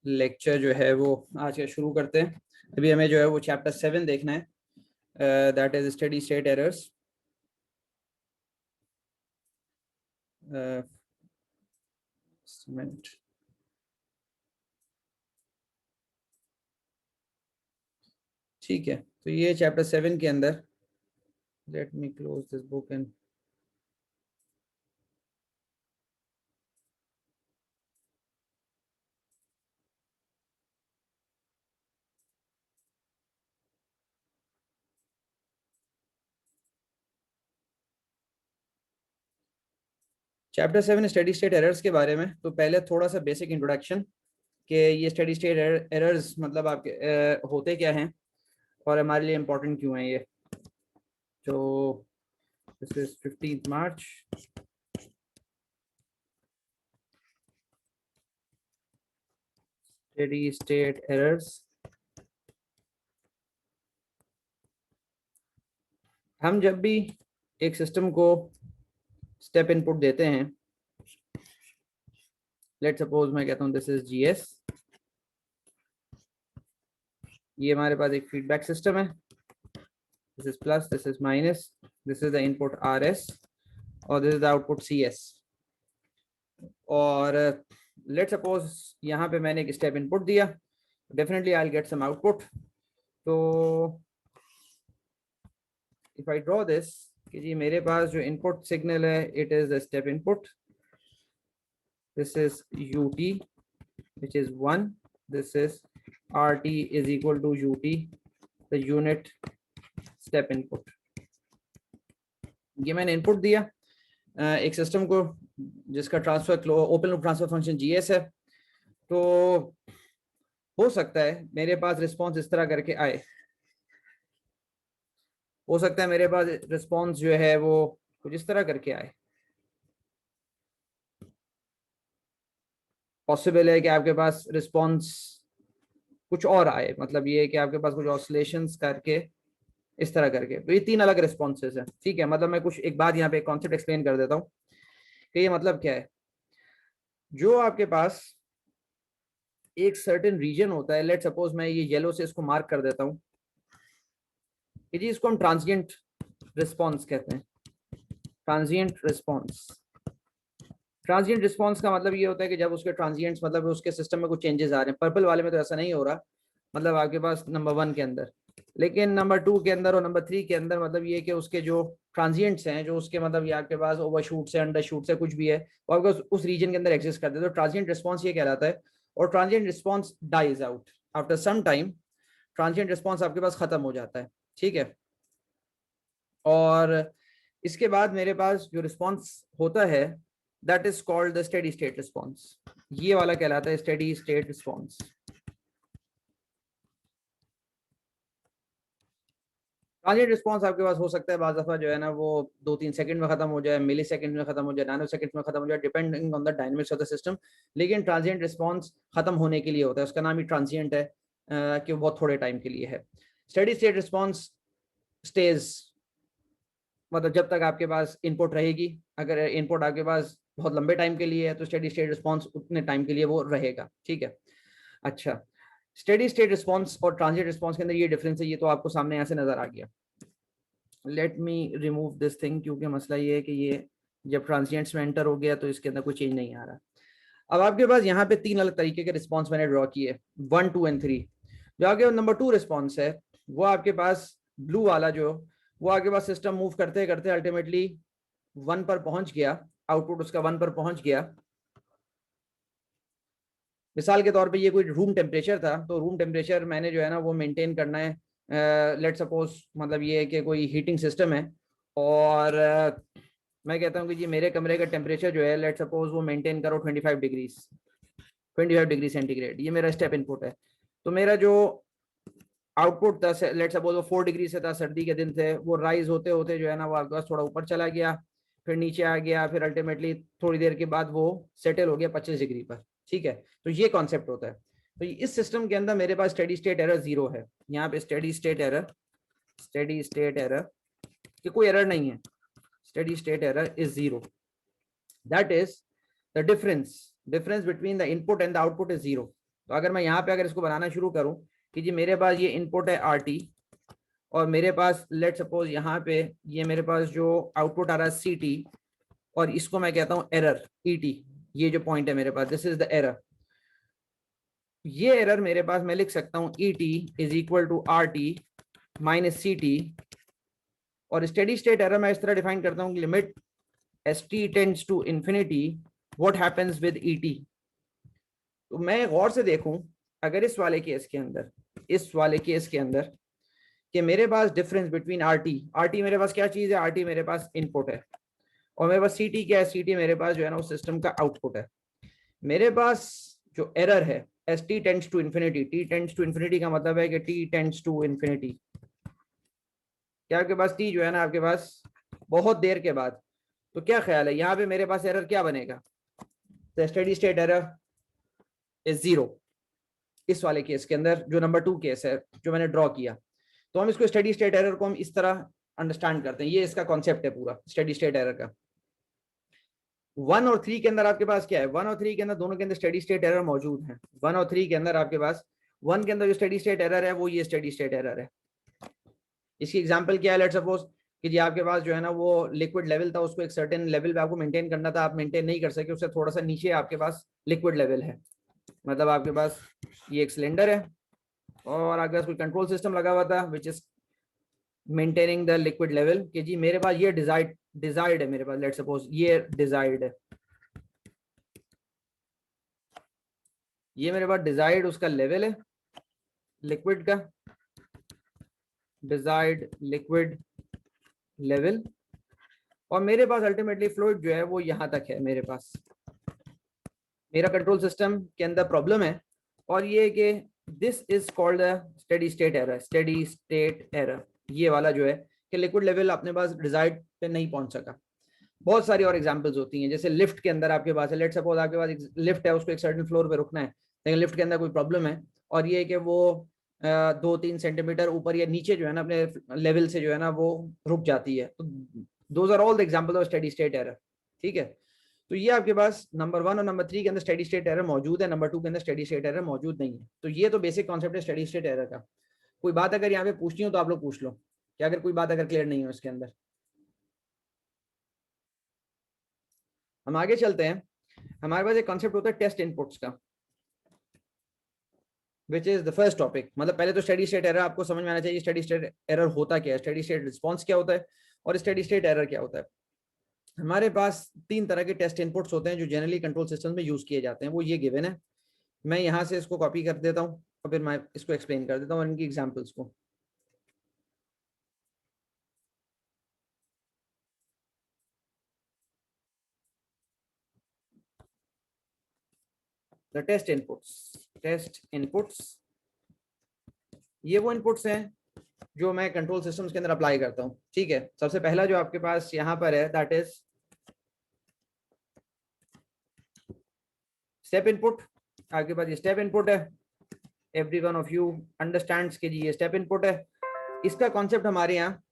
Lecture जो है वो आज का शुरू करते हैं। अभी हमें जो है वो चैप्टर 7 देखना है, that is steady state errors. ठीक है, तो ये चैप्टर 7 के अंदर, let me close this book and chapter 7 steady state errors के बारे में। तो पहले थोड़ा सा बेसिक इंट्रोडक्शन कि ये स्टेडी स्टेट एरर्स मतलब आपके होते क्या हैं और हमारे लिए इम्पोर्टेंट क्यों हैं ये। तो this is 15th March. Steady state errors, हम जब भी एक सिस्टम को स्टेप इनपुट देते हैं, लेट सपोज मैं कहता हूं दिस इज जीएस, ये हमारे पास एक फीडबैक सिस्टम है। This is plus, this is minus, this is the input RS और this is the output CS. और लेट सपोज यहाँ पे मैंने एक स्टेप इनपुट दिया, definitely I will get some output. तो इफ आई ड्रॉ दिस कि जी मेरे पास जो इनपुट सिग्नल है it is the step input, this is ut which is 1, this is rt is equal to ut the unit step input। ये मैंने input दिया एक सिस्टम को जिसका transfer open loop transfer function GS है। तो हो सकता है मेरे पास रिस्पांस इस तरह करके आए, हो सकता है मेरे पास रिस्पांस जो है वो कुछ इस तरह करके आए। पॉसिबल है कि आपके पास रिस्पांस कुछ और आए, मतलब ये है कि आपके पास कुछ ऑसिलेशंस करके इस तरह करके। तो ये 3 अलग रिस्पॉन्सेज हैं, ठीक है। मतलब मैं कुछ एक बात यहाँ पे कॉन्सेप्ट एक्सप्लेन कर देता हूँ कि ये मतलब क्या है। जो आपके पास एक सर्टेन रीजन होता है, लेट सपोज मैं ये येलो से इसको मार्क कर देता हूँ कि जी इसको हम ट्रांजिएंट रिस्पॉन्स कहते हैं। ट्रांजिएंट रिस्पॉन्स, ट्रांजिएंट रिस्पॉन्स का मतलब ये होता है कि जब उसके ट्रांजिएंट्स मतलब उसके सिस्टम में कुछ चेंजेस आ रहे हैं। पर्पल वाले में तो ऐसा नहीं हो रहा, मतलब आपके पास नंबर 1 के अंदर, लेकिन नंबर 2 के अंदर और नंबर 3 के अंदर मतलब ये कि उसके जो ट्रांजिएंट्स हैं, जो उसके मतलब ये आपके पास ओवरशूट से अंडरशूट से कुछ भी है वो आपको उस रीजन के अंदर एग्जिस्ट करते हैं। तो ट्रांजिएंट रिस्पॉन्स ये कहलाता है। और transient response dies out after some time, transient response आपके पास खत्म हो जाता है, ठीक है। और इसके बाद मेरे पास जो रिस्पॉन्स होता है that is called the steady state response. ये वाला कहलाता है steady state response. Transient response आपके पास हो सकता है बाज़ दफा जो है ना वो 2-3 सेकंड में खत्म हो जाए, मिली सेकंड में खत्म हो जाए, नैनो सेकंड में खत्म हो जाए, depending on the dynamics of the system. लेकिन ट्रांजिएंट रिस्पॉन्स खत्म होने के लिए होता है, उसका नाम ही ट्रांजिएंट है कि वो बहुत थोड़े टाइम के लिए है। स्टेडी स्टेट रिस्पॉन्स स्टेज, मतलब जब तक आपके पास इनपुट रहेगी, अगर इनपुट आपके पास बहुत लंबे टाइम के लिए है तो स्टेडी स्टेट रिस्पॉन्स उतने टाइम के लिए वो रहेगा, ठीक है। अच्छा, स्टेडी स्टेट रिस्पॉन्स और ट्रांजिएंट रिस्पॉन्स के अंदर ये डिफरेंस है, ये तो आपको सामने यहाँ से नजर आ गया। Let me remove this thing, क्योंकि मसला ये है कि ये जब ट्रांजिएंट्स में एंटर हो गया तो इसके अंदर कोई चेंज नहीं आ रहा। अब आपके पास यहाँ पे 3 अलग तरीके के रिस्पॉन्स मैंने ड्रॉ किए, 1, 2 एंड 3। जो आगे नंबर 2 रिस्पॉन्स है वो आपके पास ब्लू वाला, जो वो आपके पास सिस्टम मूव करते करते अल्टीमेटली 1 पर पहुंच गया, आउटपुट उसका 1 पर पहुंच गया। मिसाल के तौर पे ये कोई रूम टेम्परेचर था, तो रूम टेम्परेचर मैंने जो है ना वो मेंटेन करना है। लेट सपोज मतलब ये है कि कोई हीटिंग सिस्टम है और मैं कहता हूँ कि जी मेरे कमरे का टेम्परेचर जो है लेट सपोज वो मेंटेन करो 25 डिग्री सेंटीग्रेड। ये मेरा स्टेप इनपुट है। तो मेरा जो आउटपुट था लेट सपोज वो 4 डिग्री से था, सर्दी के दिन थे, वो राइज होते होते जो है ना वो आपके पास थोड़ा ऊपर चला गया, फिर नीचे आ गया, फिर अल्टीमेटली थोड़ी देर के बाद वो सेटल हो गया 25 डिग्री पर, ठीक है। तो ये कॉन्सेप्ट होता है। तो इस सिस्टम के अंदर मेरे पास स्टेडी स्टेट एरर 0 है। यहाँ पे स्टेडी स्टेट एरर कि कोई एरर नहीं है, steady state error is 0। That is the difference between the input and the output is 0। तो अगर मैं यहाँ पे अगर इसको बनाना शुरू करूँ कि जी मेरे पास ये इनपुट है आर टी, और मेरे पास लेट सपोज यहाँ पे ये मेरे पास जो आउटपुट आ रहा है सी टी, और इसको मैं कहता हूँ एरर ई टी, ये जो पॉइंट है मेरे पास दिस इज द एरर। ये एरर मेरे पास मैं लिख सकता हूँ E T is equal to R T minus C T, और स्टेडी स्टेट एरर मैं इस तरह डिफाइन करता हूँ limit S T tends to infinity what happens with E T. तो मैं गौर से देखूं अगर इस वाले केस के अंदर, इस वाले केस के अंदर कि मेरे पास डिफरेंस बिटवीन आर टी मेरे पास क्या चीज है, आर टी मेरे पास इनपुट है, और मेरे पास सी टी क्या है, सी टी मेरे पास जो है ना उस सिस्टम का आउटपुट है। मेरे पास जो एरर है S T tends to infinity, T tends to infinity का मतलब है कि टी टेंड्स टू इन्फिनिटी, क्या आपके पास टी जो है ना आपके पास बहुत देर के बाद, तो क्या ख्याल है यहाँ पे मेरे पास एरर क्या बनेगा, तो steady state error is zero इस वाले केस के अंदर, जो नंबर 2 केस है जो मैंने ड्रॉ किया। तो हम इसको स्टेडी स्टेट एरर को हम इस तरह अंडरस्टैंड करते हैं, ये इसका कॉन्सेप्ट है पूरा स्टेडी स्टेट एरर का। 1 और 3 के अंदर आपके पास क्या है, 1 और 3 के अंदर दोनों के अंदर स्टेडी स्टेट एरर मौजूद है। 1 और 3 के अंदर आपके पास 1 के अंदर जो स्टेडी स्टेट एरर है वो ये स्टेडी स्टेट एरर है। इसकी एग्जांपल क्या है, लेट्स सपोज कि जी आपके पास जो है ना वो लिक्विड लेवल था, उसको एक सर्टेन लेवल पे आपको मेंटेन करना था, आप मेंटेन नहीं कर सके, उससे थोड़ा सा नीचे आपके पास लिक्विड लेवल है। मतलब आपके पास ये एक सिलेंडर है और आपके पास कोई कंट्रोल सिस्टम लगा हुआ था which is maintaining the liquid level, कि जी मेरे पास ये डिजायर्ड है, मेरे पास लेट्स सपोज ये डिजायर्ड है, ये मेरे पास डिजायर्ड उसका लेवल है लिक्विड का, डिजायर्ड लिक्विड लेवल, और मेरे पास अल्टीमेटली फ्लूइड जो है वो यहां तक है। मेरे पास मेरा कंट्रोल सिस्टम के अंदर प्रॉब्लम है, और ये कि this is called steady state error, steady state error ये वाला जो है कि लिक्विड लेवल अपने पास डिजायर्ड पे नहीं पहुंच सका। बहुत सारी और एग्जांपल्स होती हैं, जैसे लिफ्ट के अंदर आपके पास है, लेट सपोज आपके पास एक लिफ्ट है, उसको एक सर्टेन फ्लोर पे रुकना है, लेकिन लिफ्ट के अंदर कोई प्रॉब्लम है, और ये कि वो 2-3 सेंटीमीटर ऊपर या नीचे जो है ना अपने लेवल से जो है ना वो रुक जाती है। तो those are all the examples of steady state error. ठीक है, तो ये आपके पास नंबर 1 और नंबर 3 के अंदर स्टेडी स्टेट एरर मौजूद है, नंबर 2 के अंदर स्टेडी स्टेट एरर मौजूद नहीं है। तो ये तो बेसिक कॉन्सेप्ट है स्टेडी स्टेट एरर का। कोई बात अगर यहाँ पे पूछनी हो तो आप लोग पूछ लो, क्या अगर कोई बात अगर क्लियर नहीं हो इसके अंदर। हम आगे चलते हैं, हमारे पास एक कॉन्सेप्ट होता है टेस्ट इनपुट्स का, विच इज द फर्स्ट टॉपिक। मतलब पहले तो स्टेडी स्टेट एरर आपको समझ में आना चाहिए, स्टेडी स्टेट एरर होता क्या है, स्टेडी स्टेट रिस्पॉन्स क्या होता है, और स्टेडी स्टेट एरर क्या होता है। हमारे पास 3 तरह के टेस्ट इनपुट्स होते हैं जो जनरली कंट्रोल सिस्टम में यूज किए जाते हैं, वो ये गिवन है। मैं यहाँ से इसको कॉपी कर देता हूँ और फिर मैं इसको एक्सप्लेन कर देता हूँ इनकी एग्जाम्पल्स को। द टेस्ट इनपुट्स ये वो इनपुट्स हैं जो मैं कंट्रोल सिस्टम्स के अंदर अप्लाई करता हूँ। ठीक है, सबसे पहला जो आपके पास यहाँ पर है दैट इज स्टेप इनपुट। आपके पास ये स्टेप इनपुट है, every one of you understands कि जी ये स्टेप इनपुट है। इसका कॉन्सेप्ट हमारे यहाँ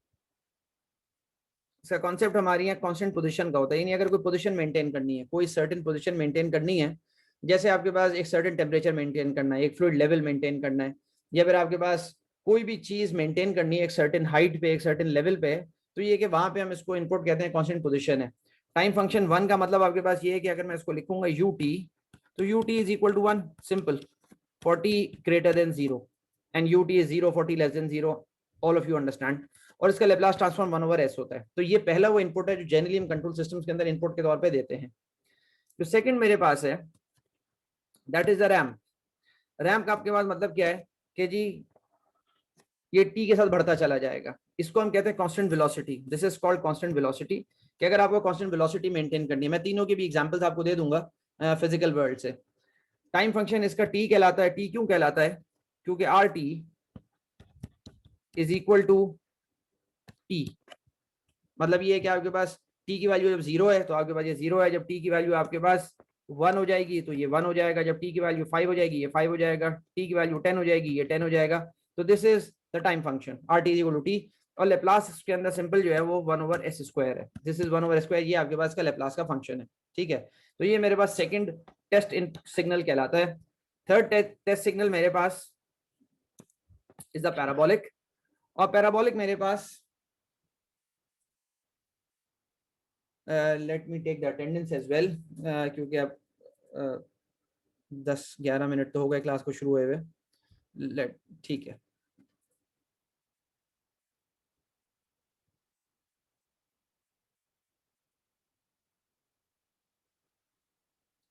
कांस्टेंट पोजीशन का होता है, यानी अगर कोई पोजीशन मेंटेन करनी है, कोई सर्टेन पोजीशन मेंटेन करनी है, जैसे आपके पास एक सर्टेन टेम्परेचर मेंटेन करना है, एक फ्लूइड लेवल मेंटेन करना है, या फिर आपके पास कोई भी चीज मेंटेन करनी है एक सर्टेन हाइट पे, एक सर्टेन लेवल पे, तो ये कि वहां पे हम इसको इनपुट कहते हैं, कांस्टेंट पोजीशन है। टाइम फंक्शन 1 का मतलब आपके पास ये है कि अगर मैं इसको लिखूंगा ut, तो ut is equal to 1, simple, 40 greater than 0 and ut is 0, 40 less than 0, all of you understand. और इसका लेप्लास ट्रांसफॉर्म 1/s होता है। तो ये पहला वो इनपुट है जो जनरली हम कंट्रोल सिस्टम्स के अंदर इनपुट के तौर पे देते हैं। जो सेकंड मेरे पास है that is the RAM. RAM का आपके पास मतलब क्या है कि जी ये टी के साथ बढ़ता चला जाएगा, इसको हम कहते हैं constant velocity. This is called constant velocity, कि अगर आपको कांस्टेंट वेलोसिटी मेंटेन करनी है, मैं तीनों के भी एग्जांपल्स आपको दे दूंगा फिजिकल वर्ल्ड से। टाइम फंक्शन इसका टी कहलाता है। टी क्यों कहलाता है, क्योंकि R T is equal to T. मतलब ये कि आपके पास टी की वैल्यू जब 0 है तो आपके पास ये 0 है, जब टी की वैल्यू आपके पास 1 हो जाएगी तो ये 1 हो जाएगा, जब टी की वैल्यू 5 हो जाएगी ये 5 हो जाएगा, टी की वैल्यू 10 हो जाएगी ये 10 हो जाएगा। तो this is the time function R T equal to T, और लेप्लास इसके अंदर सिंपल जो है वो 1/s² है। दिस इज 1/s², ये आपके पास का लेप्लास का फंक्शन है। ठीक है, तो ये मेरे पास सेकंड टेस्ट इन सिग्नल कहलाता है। थर्ड टेस्ट सिग्नल मेरे पास इज द पैराबोलिक, और पैराबोलिक मेरे पास let me take the attendance as well, क्योंकि अब 10-11 मिनट तो हो गए क्लास को शुरू हुए हुए। लेट ठीक है,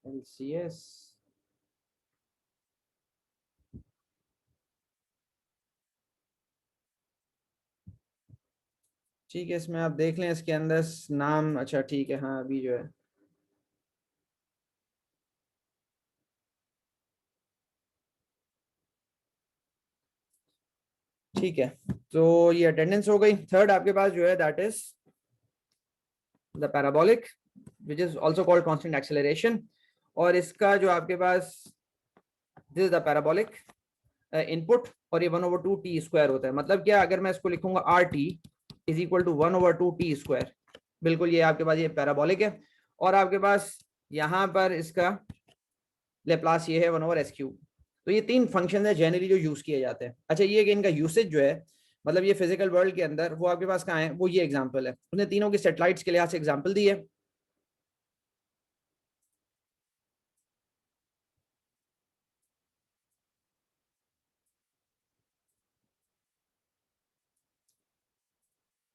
LCS ठीक है, इसमें आप देख लें इसके अंदर नाम, अच्छा ठीक है, हाँ अभी जो है ठीक है। तो ये अटेंडेंस हो गई। थर्ड आपके पास जो है that is the parabolic which is also called constant acceleration, और इसका जो आपके पास this is the parabolic input, और ये 1/2 टी स्क्वायर होता है। मतलब क्या, अगर मैं इसको लिखूंगा R T is equal to 1/2 T square, बिल्कुल ये आपके पास ये पैराबोलिक है। और आपके पास यहाँ पर इसका लेप्लास ये है 1/s³। तो ये तीन फंक्शन है जनरली जो यूज किए जाते हैं। अच्छा, ये कि इनका यूसेज जो है, मतलब ये फिजिकल वर्ल्ड के अंदर वो आपके पास कहाँ है, वो ये एग्जांपल है, उसने तीनों की सेटेलाइट्स के लिहाज से एग्जांपल दी है।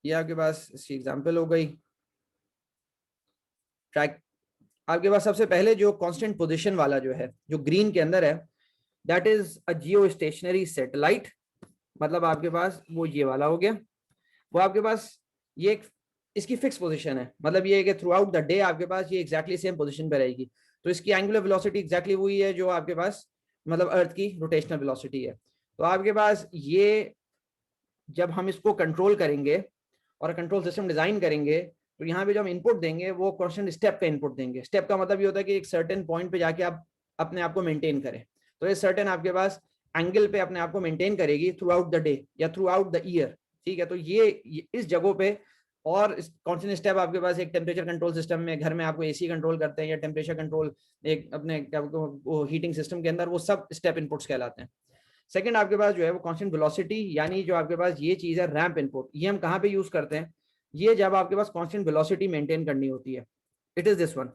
ये आपके पास इसकी एग्जांपल हो गई। ट्रैक आपके पास सबसे पहले जो कांस्टेंट पोजीशन वाला जो है, जो ग्रीन के अंदर है, that is a Jio stationery satellite. मतलब आपके पास वो ये वाला हो गया, वो आपके पास ये एक इसकी फिक्स पोजीशन है। मतलब ये है कि थ्रू आउट द डे आपके पास ये एग्जैक्टली सेम पोजीशन पे रहेगी। तो इसकी एंगुलर वेलोसिटी एग्जैक्टली वही है जो आपके पास मतलब अर्थ की रोटेशनल वेलोसिटी है। तो आपके पास ये जब हम इसको कंट्रोल करेंगे और कंट्रोल सिस्टम डिजाइन करेंगे, तो यहाँ पे जो हम इनपुट देंगे वो कांस्टेंट स्टेप का इनपुट देंगे। स्टेप का मतलब ये होता है कि एक सर्टेन पॉइंट पे जाके आप अपने आप को मेंटेन करें। तो ये सर्टेन आपके पास एंगल पे अपने आप को मेंटेन करेगी थ्रू आउट द डे या थ्रू आउट द ईयर। ठीक है, तो ये इस जगहों पे, और कांस्टेंट स्टेप आपके पास एक टेम्परेचर कंट्रोल सिस्टम में, घर में आपको एसी कंट्रोल करते हैं या टेम्परेचर कंट्रोल एक अपने क्या हीटिंग सिस्टम के अंदर, वो सब स्टेप इनपुट्स कहलाते हैं। सेकंड आपके पास जो है वो कांस्टेंट वेलोसिटी, यानी जो आपके पास ये चीज है रैंप इनपुट, ये हम कहाँ पे यूज करते हैं, ये जब आपके पास कांस्टेंट वेलोसिटी मेंटेन करनी होती है। इट इज दिस वन,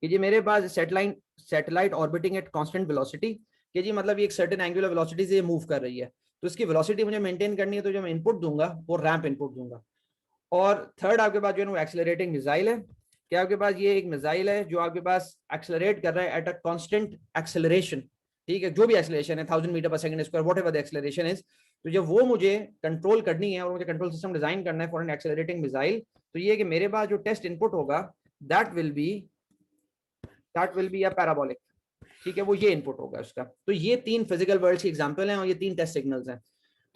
कि जी मेरे पास satellite orbiting at constant velocity, कि जी मतलब ये एक सर्टेन एंगुलर वेलोसिटी से मूव कर रही है, तो इसकी वेलोसिटी मुझे मेंटेन करनी है, तो जो मैं इनपुट दूंगा वो रैंप इनपुट दूंगा। और थर्ड आपके पास जो है वो एक्सेलरेटिंग मिसाइल है, कि आपके पास ये एक मिसाइल है जो आपके पास एक्सेलरेट कर रहा है एट अ कांस्टेंट एक्सेलरेशन। ठीक है, जो भी एक्सेलरेशन है 1000 मीटर पर second square, what ever the acceleration is, तो जब वो मुझे कंट्रोल करनी है और मुझे कंट्रोल सिस्टम डिजाइन करना है फॉर एन एक्सेलरेटिंग मिसाइल, तो ये कि मेरे पास जो टेस्ट इनपुट होगा that will be a parabolic. ठीक है, वो ये इनपुट होगा उसका। तो ये तीन फिजिकल वर्ल्ड की एग्जांपल हैं और ये तीन टेस्ट सिग्नल्स हैं।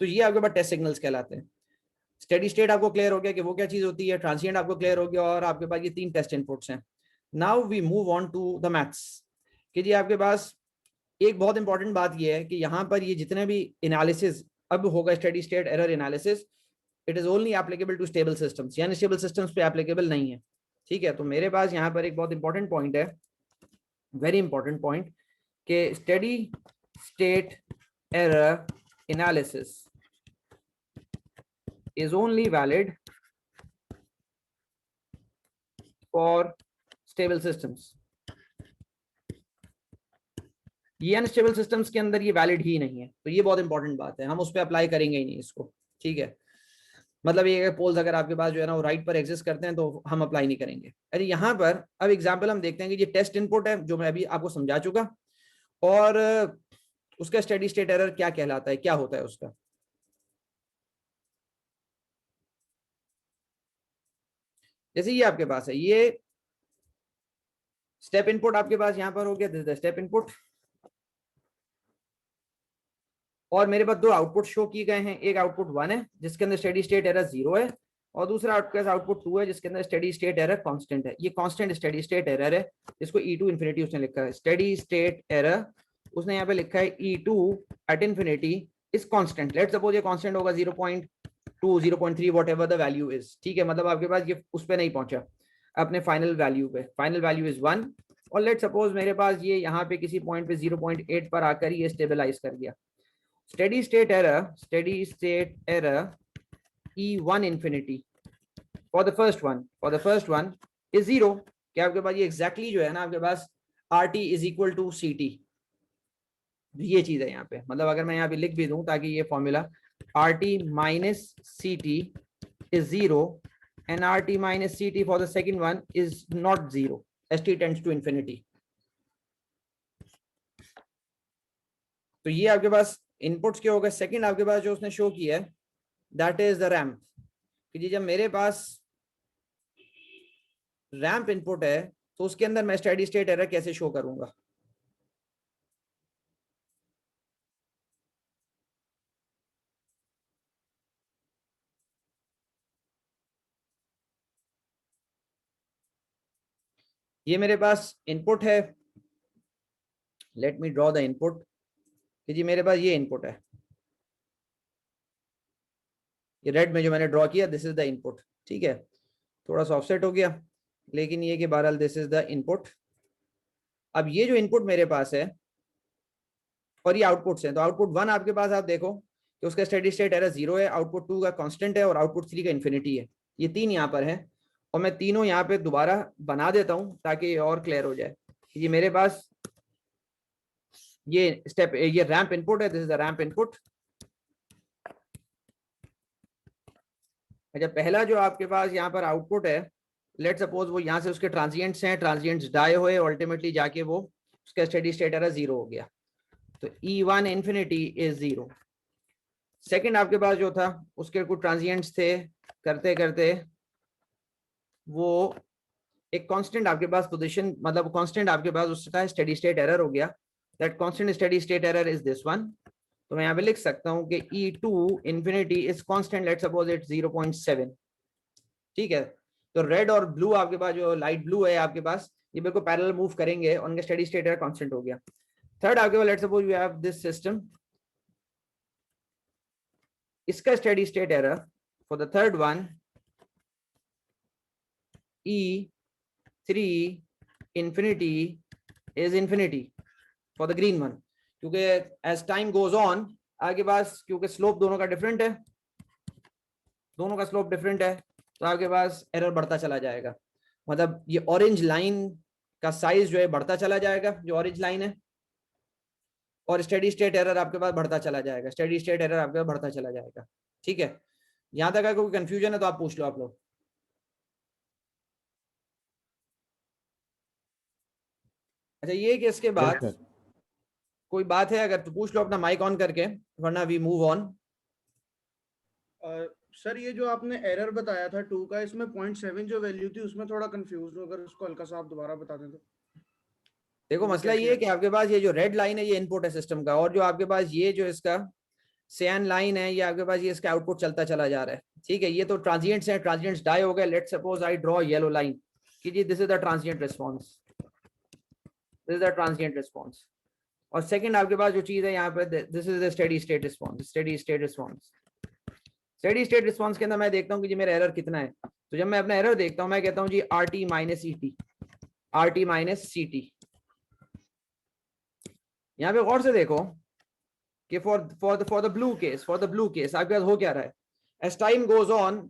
तो ये आपके पास टेस्ट सिग्नल्स कहलाते हैं। स्टेडी स्टेट आपको क्लियर हो गया कि वो क्या चीज होती है, ट्रांसिएंट आपको क्लियर हो गया, और आपके पास ये तीन टेस्ट इनपुट्स हैं। Now we move on to the maths, कि जी आपके पास एक बहुत इंपॉर्टेंट बात ये है कि यहाँ पर ये जितने भी एनालिसिस अब होगा, steady state error analysis, it is only applicable to stable systems, यानी स्टेबल सिस्टम्स पे एप्लीकेबल नहीं है। ठीक है, तो मेरे पास यहाँ पर एक बहुत इंपॉर्टेंट पॉइंट है, वेरी इंपॉर्टेंट पॉइंट, कि steady state error analysis is only valid for stable systems। ये अनस्टेबल सिस्टम्स के अंदर ये वैलिड ही नहीं है। तो ये बहुत इंपॉर्टेंट बात है, हम उस पर अप्लाई करेंगे ही नहीं इसको। ठीक है, मतलब ये पोल्स अगर आपके पास जो है ना वो राइट पर एग्जिस्ट करते हैं तो हम अप्लाई नहीं करेंगे। अरे यहाँ पर अब एग्जांपल हम देखते हैं कि ये टेस्ट इनपुट है जो मैं अभी आपको समझा चुका, और उसका स्टेडी स्टेट एरर क्या कहलाता है, क्या होता है उसका। जैसे ये आपके पास है, ये स्टेप इनपुट आपके पास यहाँ पर हो गया, दिस द स्टेप इनपुट, और मेरे पास दो आउटपुट शो किए गए हैं। एक आउटपुट 1 है जिसके अंदर स्टेडी स्टेट एरर 0 है, और दूसरा आउटपुट 2 है जिसके अंदर स्टेडी स्टेट एरर कांस्टेंट है। ये कांस्टेंट स्टेडी स्टेट एरर है, इसको E2 इन्फिनिटी उसने लिखा है। स्टेडी स्टेट एरर उसने यहाँ पे लिखा है E2 at infinity is constant. Let's suppose ये कांस्टेंट होगा 0.2 0.3 what ever the value is. ठीक है, मतलब आपके पास ये उस पर नहीं पहुंचा अपने फाइनल वैल्यू पे, फाइनल वैल्यू इज 1, और लेट सपोज मेरे पास ये यहाँ पे किसी पॉइंट पे 0.8 पर आकर ये स्टेबलाइज कर गया। Steady state error E1 infinity for the first one is 0। क्या आपके पास ये एग्जैक्टली जो है ना आपके पास RT is equal to CT, ये चीज है यहाँ पे। मतलब अगर मैं यहाँ पे लिख भी दूं ताकि ये formula RT minus CT is 0 and RT minus CT for the second one is not 0 as t tends to infinity। तो ये आपके पास इनपुट्स के हो गए। सेकंड आपके पास जो उसने शो किया है दैट इज द रैम्प, कि जी जब मेरे पास रैम्प इनपुट है तो उसके अंदर मैं स्टेडी स्टेट एरर कैसे शो करूंगा। ये मेरे पास इनपुट है, late me draw the input, कि जी मेरे पास ये इनपुट है, ये रेड में जो मैंने ड्रॉ किया दिस इज द इनपुट। ठीक है, थोड़ा सा ऑफसेट हो गया, लेकिन ये कि बहरहाल दिस इज द इनपुट। अब ये जो इनपुट मेरे पास है और ये आउटपुट्स हैं, तो आउटपुट 1 आपके पास आप देखो कि उसका स्टेडी स्टेट एरर 0 है, आउटपुट 2 का कांस्टेंट है और आउटपुट 3 का इन्फिनिटी है। ये 3 यहाँ पर है और मैं तीनों यहाँ पे दोबारा बना देता हूँ ताकि ये और क्लियर हो जाए। ये मेरे पास ये स्टेप, ये रैंप इनपुट है, this is the ramp input. अच्छा, पहला जो आपके पास यहाँ पर आउटपुट है, लेट सपोज वो यहाँ से उसके ट्रांजिएंट्स हैं, ट्रांजिएंट्स डाई हुए, अल्टीमेटली जाके वो उसका स्टेडी स्टेट एरर 0 हो गया, तो E1 इन्फिनिटी इज 0। सेकंड आपके पास जो था उसके कुछ ट्रांजिएंट्स थे, करते करते वो एक कांस्टेंट आपके पास पोजीशन, मतलब कांस्टेंट आपके पास उसका स्टेडी स्टेट एरर हो गया। That constant steady state error is this one. तो मैं यहाँ पे लिख सकता हूँ कि E2 infinity is constant, let suppose it 0.7। ठीक है, तो रेड और ब्लू आपके पास जो लाइट ब्लू है आपके पास, ये बिल्कुल पैरेलल मूव करेंगे और उनका स्टेडी स्टेट एरर कांस्टेंट हो गया। थर्ड आपके पास let suppose we have this system, इसका steady state error for the third one E3 infinity is infinity for the green one, क्योंकि as time goes on आपके पास, क्योंकि स्लोप दोनों का डिफरेंट है, दोनों का स्लोप डिफरेंट है, तो आपके पास एरर बढ़ता चला जाएगा। मतलब ये ऑरेंज लाइन का साइज जो है बढ़ता चला जाएगा, जो ऑरेंज लाइन है, और स्टेडी स्टेट एरर आपके पास बढ़ता चला जाएगा, स्टेडी स्टेट एरर आपके पास बढ़ता चला जाएगा। ठीक है, यहां तक अगर कोई कंफ्यूजन है तो आप पूछ लो आप लोग। अच्छा, ये कि इसके बाद कोई बात है अगर तो पूछ लो अपना माइक ऑन करके, वरना वी मूव ऑन। सर ये जो आपने एरर बताया था 2 का, इसमें 0.7 जो वैल्यू थी उसमें थोड़ा कंफ्यूज हूं, अगर उसको हल्का सा आप दोबारा बता दें तो। देखो मसला ये है कि आपके पास ये जो रेड लाइन है ये इनपुट है सिस्टम का, और जो आपके पास ये जो इसका सियान लाइन है ये आपके पास ये इसका आउटपुट चलता चला जा रहा है। ठीक है, ये तो ट्रांजिएंट्स हैं, ट्रांजिएंट्स डाई हो गए। Let suppose I draw yellow line कि जी this is the transient response, this is the transient response. और सेकंड आपके पास जो चीज है यहाँ पे, this is the steady state response, steady state response. Steady state response के अंदर मैं देखता हूँ कि जी मेरा एरर कितना है। तो जब मैं अपना एरर देखता हूँ मैं कहता हूँ जी RT minus ET, RT minus CT। यहाँ पे गौर से देखो कि for the blue case, for the blue case आपके पास हो क्या रहा है, एज टाइम गोज ऑन,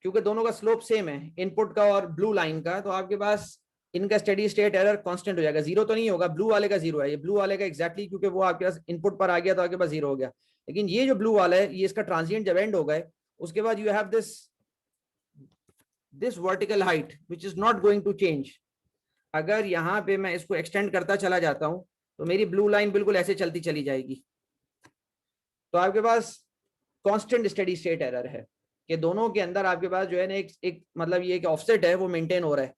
क्योंकि दोनों का स्लोप सेम है, इनपुट का और ब्लू लाइन का, तो आपके पास इनका स्टेडी स्टेट एरर कांस्टेंट हो जाएगा। 0 तो नहीं होगा, ब्लू वाले का 0 है, ये ब्लू वाले का एग्जैक्टली, क्योंकि वो आपके पास इनपुट पर आ गया तो आपके पास 0 हो गया। लेकिन ये जो ब्लू वाला है ये इसका ट्रांजिएंट जब एंड हो गए उसके बाद you have this vertical height which is not going to change. अगर यहाँ पे मैं इसको एक्सटेंड करता चला जाता हूँ तो मेरी ब्लू लाइन बिल्कुल ऐसे चलती चली जाएगी। तो आपके पास कांस्टेंट स्टेडी स्टेट एरर है कि दोनों के अंदर आपके पास जो है ना एक मतलब ये ऑफसेट है वो मेंटेन हो रहा है।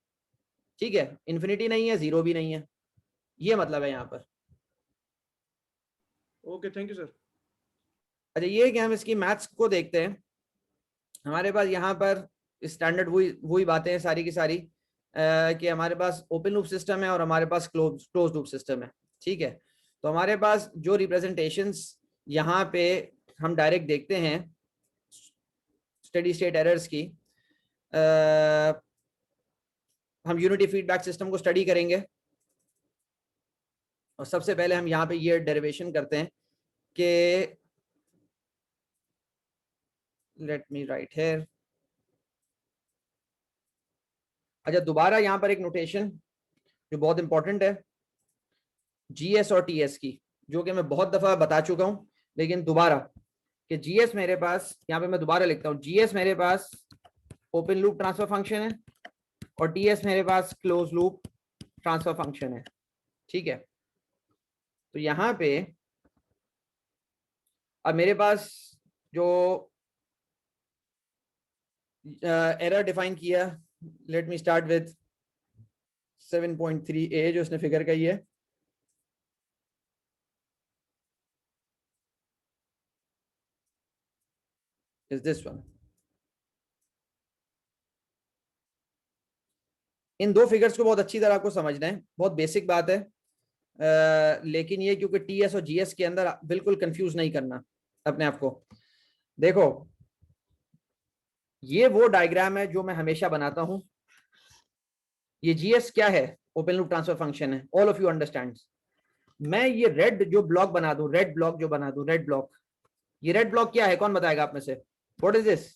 ठीक है, इन्फिनिटी नहीं है, 0 भी नहीं है, ये मतलब है यहाँ पर। Okay, thank you sir. अच्छा, ये कि हम इसकी मैथ्स को देखते हैं। हमारे पास यहाँ पर स्टैंडर्ड वही बातें हैं सारी की सारी, कि हमारे पास ओपन लूप सिस्टम है और हमारे पास क्लोज लूप सिस्टम है। ठीक है, तो हमारे पास जो रिप्रेजेंटेशंस यहाँ पे हम डायरेक्ट देखते हैं स्टेडी स्टेट एरर्स की, हम यूनिटी फीडबैक सिस्टम को स्टडी करेंगे। और सबसे पहले हम यहाँ पे ये डेरिवेशन करते हैं कि लेट मी राइट हियर। अच्छा, दोबारा यहाँ पर एक नोटेशन जो बहुत इंपॉर्टेंट है जीएस और टीएस की, जो कि मैं बहुत दफा बता चुका हूं, लेकिन दोबारा कि जीएस मेरे पास, यहाँ पे मैं दोबारा लिखता हूँ, जीएस मेरे पास ओपन लूप ट्रांसफर फंक्शन है और टीएस मेरे पास क्लोज लूप ट्रांसफर फंक्शन है। ठीक है, तो यहाँ पे अब मेरे पास जो एरर डिफाइन किया, let me start with 7.3a जो उसने फिगर कही है। Is this one. इन दो फिगर्स को बहुत अच्छी तरह आपको समझना है, बहुत बेसिक बात है, लेकिन ये क्योंकि टीएस और जीएस के अंदर बिल्कुल कंफ्यूज नहीं करना अपने आप को। देखो, ये वो डायग्राम है जो मैं हमेशा बनाता हूं। ये जीएस क्या है? ओपन लूप ट्रांसफर फंक्शन है, ऑल ऑफ यू अंडरस्टैंड। मैं ये रेड जो ब्लॉक बना दूं, रेड ब्लॉक जो बना दूं, रेड ब्लॉक, ये रेड ब्लॉक क्या है? कौन बताएगा आप में से? What is this?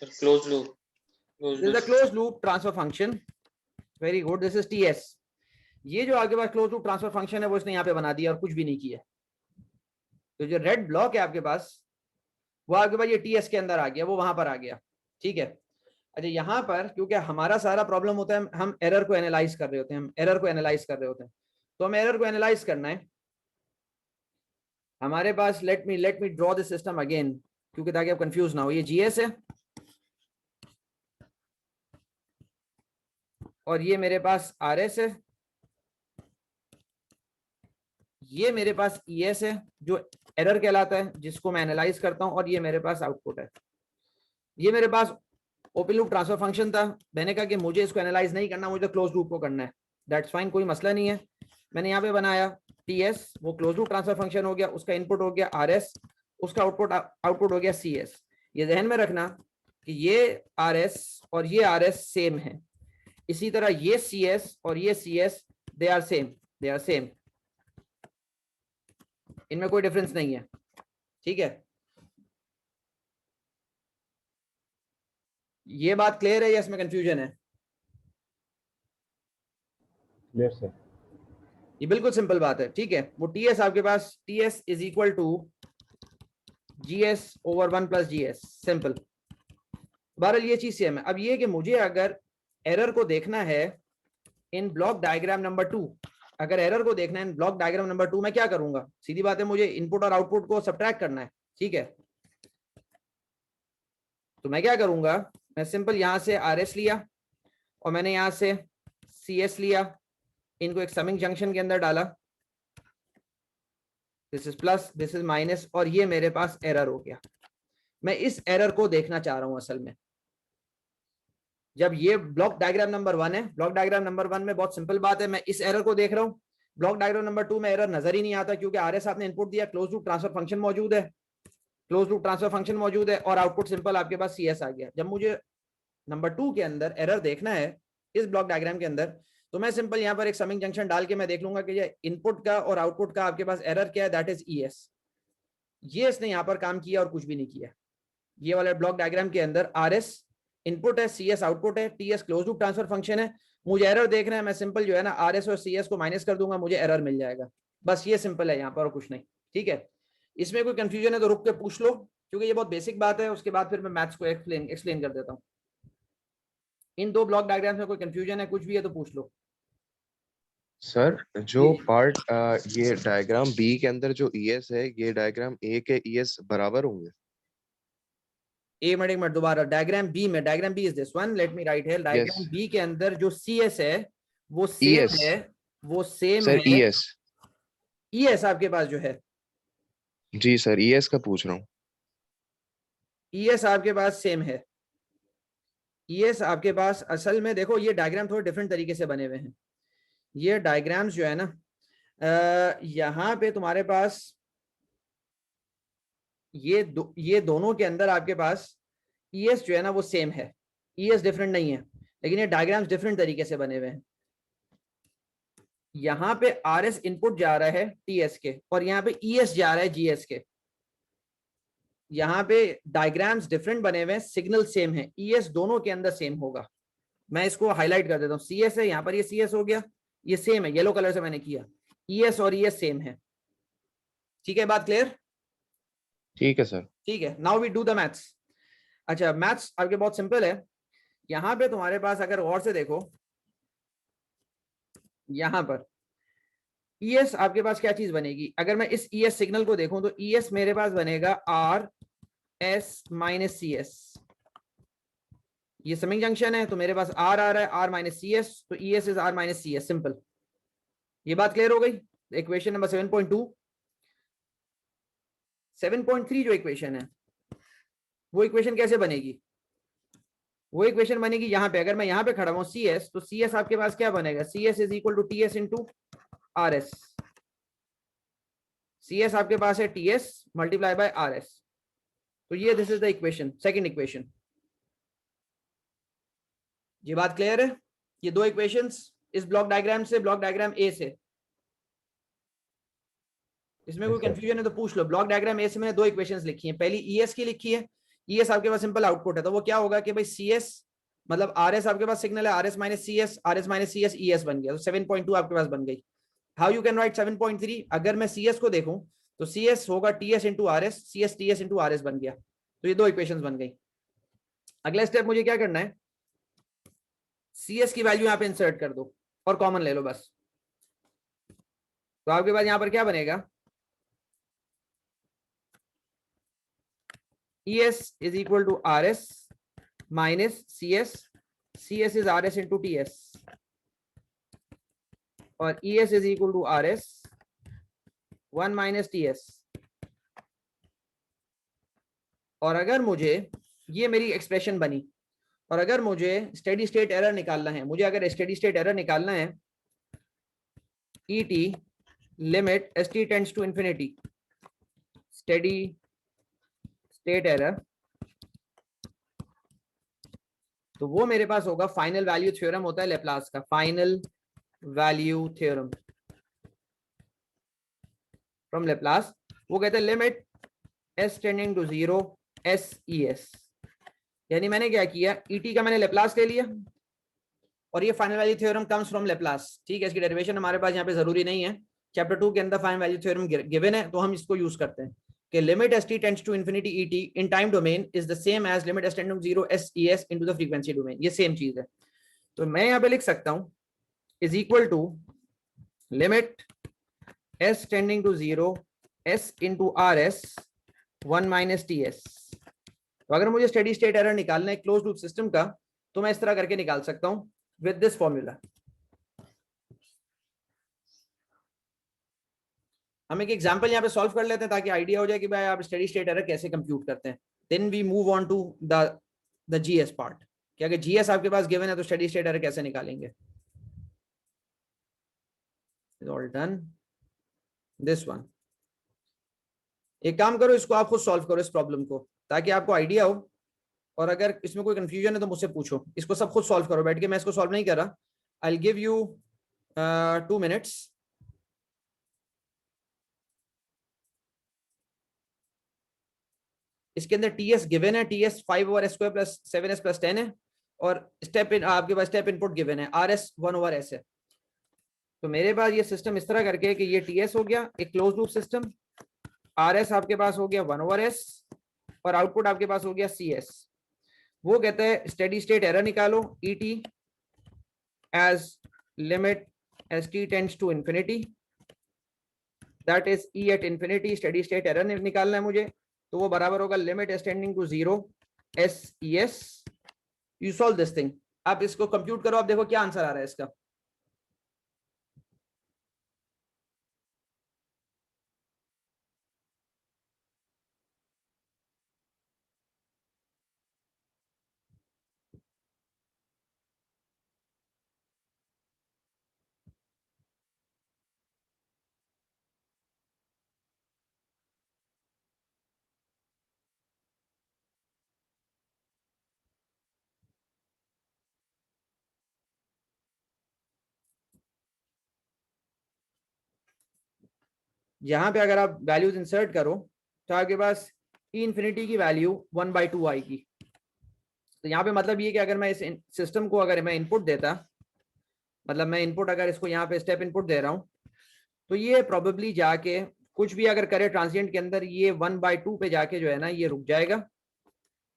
Close loop. This is the close loop transfer function. Very good, this is T S. ये जो आपके पास क्लोज लूप ट्रांसफर फंक्शन है वो इसने यहाँ पे बना दिया और कुछ भी नहीं किया। तो जो रेड ब्लॉक है आपके पास, वो आपके पास ये टीएस के अंदर आ गया, वो वहां पर आ गया। ठीक है। अच्छा, यहाँ पर क्योंकि हमारा सारा प्रॉब्लम होता है, हम एरर को एनालाइज कर रहे होते हैं, हम एरर को एनालाइज कर रहे होते हैं। तो हमें एरर को एनालाइज करना है। हमारे पास let me draw this system again, क्योंकि ताकि आप कंफ्यूज ना हो। ये जीएस है और ये मेरे पास आरएस है, ये मेरे पास ईएस है जो एरर कहलाता है, जिसको मैं एनालाइज करता हूं, और ये मेरे पास आउटपुट है। ये मेरे पास ओपन लूप ट्रांसफर फंक्शन था। मैंने कहा कि मुझे इसको एनालाइज नहीं करना, मुझे क्लोज लूप को करना है। दैट्स फाइन, कोई मसला नहीं है। मैंने यहाँ पे बनाया टीएस, वो क्लोज लूप ट्रांसफर फंक्शन हो गया, उसका इनपुट हो गया आरएस, उसका आउटपुट हो गया सीएस। ये ध्यान में रखना कि ये आरएस और ये आरएस सेम है। इसी तरह ये सीएस और ये सीएस, दे आर सेम, इनमें कोई डिफरेंस नहीं है। ठीक है, ये बात क्लियर है या इसमें कंफ्यूजन है? Clear sir. ये बिल्कुल सिंपल बात है। ठीक है, वो टीएस आपके पास, TS is equal to GS over 1 plus GS, simple. बहरहाल ये चीज सेम है। अब ये कि मुझे अगर एरर को देखना है इन ब्लॉक डायग्राम नंबर 2, अगर एरर को देखना है इन ब्लॉक डायग्राम नंबर 2, मैं क्या करूंगा? सीधी बात है, मुझे इनपुट और आउटपुट को सब्ट्रैक्ट करना है। ठीक है, तो मैं क्या करूंगा? मैं सिंपल यहां से आरएस लिया और मैंने यहां से सीएस लिया, इनको एक समिंग जंक्शन के अंदर डाला, this is plus, this is minus, और ये मेरे पास एरर हो गया। मैं इस एरर को देखना चाह रहा हूं असल में। जब ये ब्लॉक डायग्राम नंबर 1 है, ब्लॉक डायग्राम नंबर 1 में बहुत सिंपल बात है, मैं इस एरर को देख रहा हूं। ब्लॉक डायग्राम नंबर 2 में एरर नजर ही नहीं आता, क्योंकि आरएस आपने इनपुट दिया, क्लोज लूप ट्रांसफर फंक्शन मौजूद है, क्लोज लूप ट्रांसफर फंक्शन मौजूद है, और आउटपुट सिंपल आपके पास सीएस आ गया। जब मुझे नंबर 2 के अंदर एरर देखना है इस ब्लॉक डायग्राम के अंदर, तो मैं सिंपल यहाँ पर एक समिंग जंक्शन डाल के मैं देख लूंगा कि ये इनपुट का और आउटपुट का आपके पास एरर क्या है, दैट इज ईएस। ये इसने यहाँ पर काम किया और कुछ भी नहीं किया। ये वाले ब्लॉक डायग्राम के अंदर आरएस इनपुट है, सीएस आउटपुट है, T S close loop transfer function है। मुझे एरर देखना है, मैं सिंपल जो है ना आरएस और सीएस को माइनस कर दूंगा, मुझे एरर मिल जाएगा। बस ये सिंपल है यहाँ पर, और कुछ नहीं। ठीक है, इसमें कोई कंफ्यूजन है तो रुक के पूछ लो, क्योंकि ये बहुत बेसिक बात है। उसके बाद फिर मैं मैथ्स को एक्सप्लेन कर देता हूँ। इन दो ब्लॉक डायग्राम्स में कोई कंफ्यूजन है, कुछ भी है तो पूछ लो। सर जो पार्ट ये डायग्राम बी के अंदर जो ईएस है, ये डायग्राम ए के ईएस बराबर होंगे? एक मिनट दोबारा, डायग्राम बी में, diagram B is this one, let me write here. Diagram B के अंदर जो सीएस है वो सेम है, वो सेम सर है। ईएस, ईएस आपके पास जो है, जी सर ईएस का पूछ रहा हूँ। ईएस आपके पास सेम है। ईएस आपके पास असल में, देखो ये डायग्राम थोड़े डिफरेंट तरीके से बने हुए हैं। ये डायग्राम्स जो है ना, यहाँ पे तुम्हारे पास ये दोनों के अंदर आपके पास ईएस जो है ना वो सेम है, ईएस डिफरेंट नहीं है, लेकिन ये डायग्राम्स डिफरेंट तरीके से बने हुए हैं। यहाँ पे आर एस इनपुट जा रहा है टीएस के, और यहाँ पे ईएस जा रहा है जीएस के। यहाँ पे डायग्राम्स डिफरेंट बने हुए हैं, सिग्नल सेम है, ईएस दोनों के अंदर सेम होगा। मैं इसको हाईलाइट कर देता हूँ, सीएस है यहाँ पर, ये सीएस हो गया, ये सेम है, येलो कलर से मैंने किया, ईएस और ईएस सेम है। ठीक है, बात क्लियर? ठीक है सर। ठीक है, now we do the maths. अच्छा, मैथ्स आपके बहुत सिंपल है। यहाँ पे तुम्हारे पास अगर गौर से देखो, यहाँ पर ईएस आपके पास क्या चीज बनेगी, अगर मैं इस ईएस सिग्नल को देखूं तो ईएस मेरे पास बनेगा R S minus C S. ये समिंग जंक्शन है तो मेरे पास आर आ रहा है, आर माइनस सी एस, तो E S is R minus C S, simple. ये बात क्लियर हो गई? Equation number 7.2। 7.3 जो इक्वेशन है, वो इक्वेशन कैसे बनेगी? वो इक्वेशन बनेगी यहाँ पे, अगर मैं यहाँ पे खड़ा हूँ सी एस, तो सी एस आपके पास क्या बनेगा, C S is equal to T S into R S. C S आपके पास है T S multiply by R S. तो ये this is the equation, second equation. ये बात क्लियर है? ये दो इक्वेशंस इस ब्लॉक डायग्राम से, ब्लॉक डायग्राम ए से, इसमें कोई Yes, sir. कंफ्यूजन है तो पूछ लो। ब्लॉक डायग्राम ए से मैंने दो इक्वेशंस लिखी हैं, पहली ईएस की लिखी है, ईएस आपके पास सिंपल आउटपुट है, तो वो क्या होगा कि भाई सीएस मतलब आरएस आपके पास सिग्नल है, R S minus C S, R S minus C S, E S बन गया, तो 7.2 आपके पास बन गई। How you can write 7.3? अगर मैं सीएस को देखूं तो सीएस होगा T S into R S, C S T S into R S बन गया, तो ये दो इक्वेशंस बन गई। अगला स्टेप मुझे क्या करना है, सीएस की वैल्यू यहाँ पे इंसर्ट कर दो और कॉमन ले लो बस। तो आपके पास यहाँ पर क्या बनेगा, ES is equal to RS minus CS, CS is RS into TS, और ES is equal to RS 1 minus TS। और अगर मुझे, ये मेरी एक्सप्रेशन बनी, और अगर मुझे स्टेडी स्टेट एरर निकालना है, मुझे अगर स्टेडी स्टेट एरर निकालना है, ET limit ST tends to infinity, steady state error, तो वो मेरे पास होगा फाइनल वैल्यू थ्योरम होता है लेप्लास का, final value theorem from Laplace. वो कहते हैं limit s tending to 0 SES, यानी मैंने क्या किया, ET का मैंने लेप्लास ले लिया, और ये final value theorem comes from Laplace. ठीक है, इसकी डेरिवेशन हमारे पास यहाँ पे जरूरी नहीं है, चैप्टर 2 के अंदर फाइनल वैल्यू थ्योरम गिवन है, तो हम इसको यूज करते हैं कि limit ST tends to infinity ET in time domain is the same as limit s tending to 0 SES into the frequency domain, ये सेम चीज है। तो मैं यहाँ पे लिख सकता हूँ is equal to limit s tending to 0 S into RS 1 minus TS। तो अगर मुझे स्टेडी स्टेट एरर निकालना है क्लोज लूप सिस्टम का, तो मैं इस तरह करके निकाल सकता हूं विद दिस फॉर्मूला। हम एक एग्जांपल यहां पे सॉल्व कर लेते हैं ताकि आइडिया हो जाए कि भाई आप स्टेडी स्टेट एरर कैसे कंप्यूट करते हैं। Then we move on to the G S part, कि अगर जीएस आपके पास गिवन है तो स्टेडी स्टेट एरर कैसे निकालेंगे। Is all done this one. एक काम करो, इसको आप खुद सॉल्व करो इस प्रॉब्लम को, ताकि आपको आइडिया हो, और अगर इसमें कोई कंफ्यूजन है तो मुझसे पूछो। इसको सब खुद सॉल्व करो बैठ के, मैं इसको सॉल्व नहीं कर रहा। I will give you 2 minutes. इसके अंदर टीएस गिवन है, T S 5 over s² plus 7s plus 10 है, और स्टेप इन आपके पास स्टेप इनपुट गिवन है RS 1 ओवर s है। तो मेरे पास ये सिस्टम इस तरह करके कि ये टीएस हो गया एक क्लोज लूप सिस्टम, RS आपके पास हो गया 1 ओवर s, और आउटपुट आपके पास हो गया CS। वो कहता है स्टेडी स्टेट एरर निकालो, ET as limit ST tends to infinity, that is E at infinity, steady state error निकालना है मुझे, तो वो बराबर होगा limit s tending to 0 SES। You solve this thing, आप इसको कंप्यूट करो, आप देखो क्या आंसर आ रहा है इसका। यहाँ पे अगर आप वैल्यूज इंसर्ट करो तो आपके पास ई इन्फिनिटी की वैल्यू 1/2 आएगी। तो यहाँ पे मतलब ये कि अगर मैं इस सिस्टम को अगर मैं इनपुट देता, मतलब मैं इनपुट अगर इसको यहाँ पे स्टेप इनपुट दे रहा हूँ, तो ये प्रोबेबली जाके कुछ भी अगर करे ट्रांजिएंट के अंदर, ये 1/2 पे जाके जो है ना ये रुक जाएगा।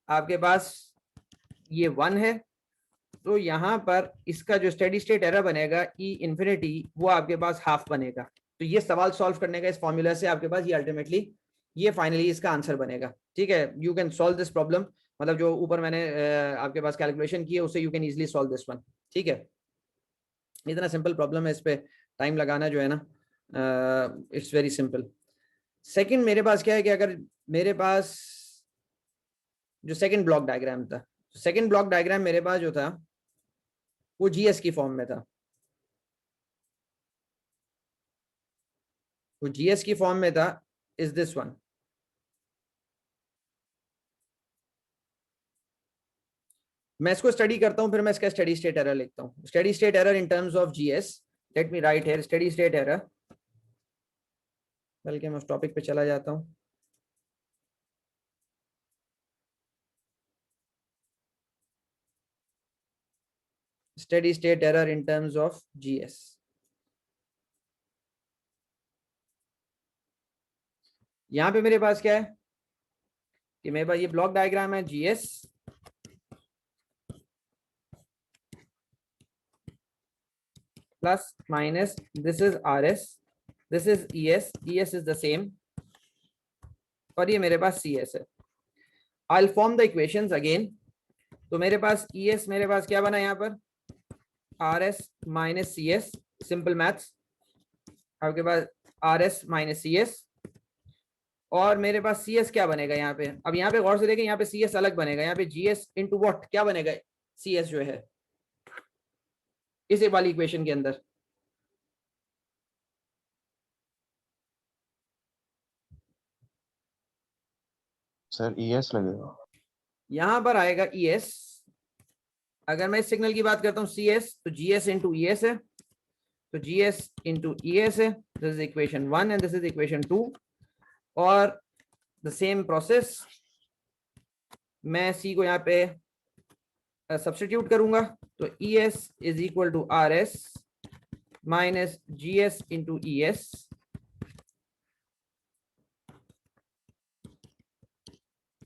आपके पास ये 1 है, तो यहाँ पर इसका जो स्टेडी स्टेट एरर बनेगा ई इन्फिनिटी, वो आपके पास हाफ बनेगा। तो ये सवाल सॉल्व करने का इस फॉर्मूला से आपके पास ये अल्टीमेटली ये फाइनली इसका आंसर बनेगा। ठीक है, you can solve this problem, मतलब जो ऊपर मैंने आपके पास कैलकुलेशन की है उससे you can easily solve this one. ठीक है, इतना सिंपल प्रॉब्लम है, इस पे टाइम लगाना जो है ना इट्स वेरी सिंपल। सेकंड मेरे पास क्या है कि अगर मेरे पास जो सेकंड ब्लॉक डायग्राम था, सेकंड ब्लॉक डायग्राम मेरे पास जो था वो जीएस की फॉर्म में था। वो जीएस की फॉर्म में था, इज दिस वन। मैं इसको स्टडी करता हूं, फिर मैं इसका स्टडी स्टेट एरर लिखता हूं। Steady state error in terms of GS, late me write here steady state error, बल्कि मैं उस टॉपिक पे चला जाता हूं। Steady state error in terms of GS. यहां पे मेरे पास क्या है कि मेरे पास ये ब्लॉक डायग्राम है G S, plus minus this is R S, this is E S, E S is the same, और ये मेरे पास सीएस है। I will form the equations again. तो मेरे पास ईएस मेरे पास क्या बना यहाँ पर, RS minus CS, simple maths, आपके पास आरएस माइनस सीएस, और मेरे पास सीएस क्या बनेगा यहाँ पे। अब यहाँ पे गौर से देखें, यहाँ पे सीएस अलग बनेगा, यहाँ पे जीएस इंटू व्हाट क्या बनेगा, सीएस जो है इस वाली इक्वेशन के अंदर। सर ईएस लगेगा, यहाँ पर आएगा ईएस। अगर मैं इस सिग्नल की बात करता हूँ सीएस, तो जीएस इंटू ईएस है, तो जीएस इंटू ईएस है, this is equation 1 and this is equation 2। और द सेम प्रोसेस, मैं सी को यहाँ पे सब्स्टिट्यूट करूंगा, तो E S is equal to R S minus G S into E S,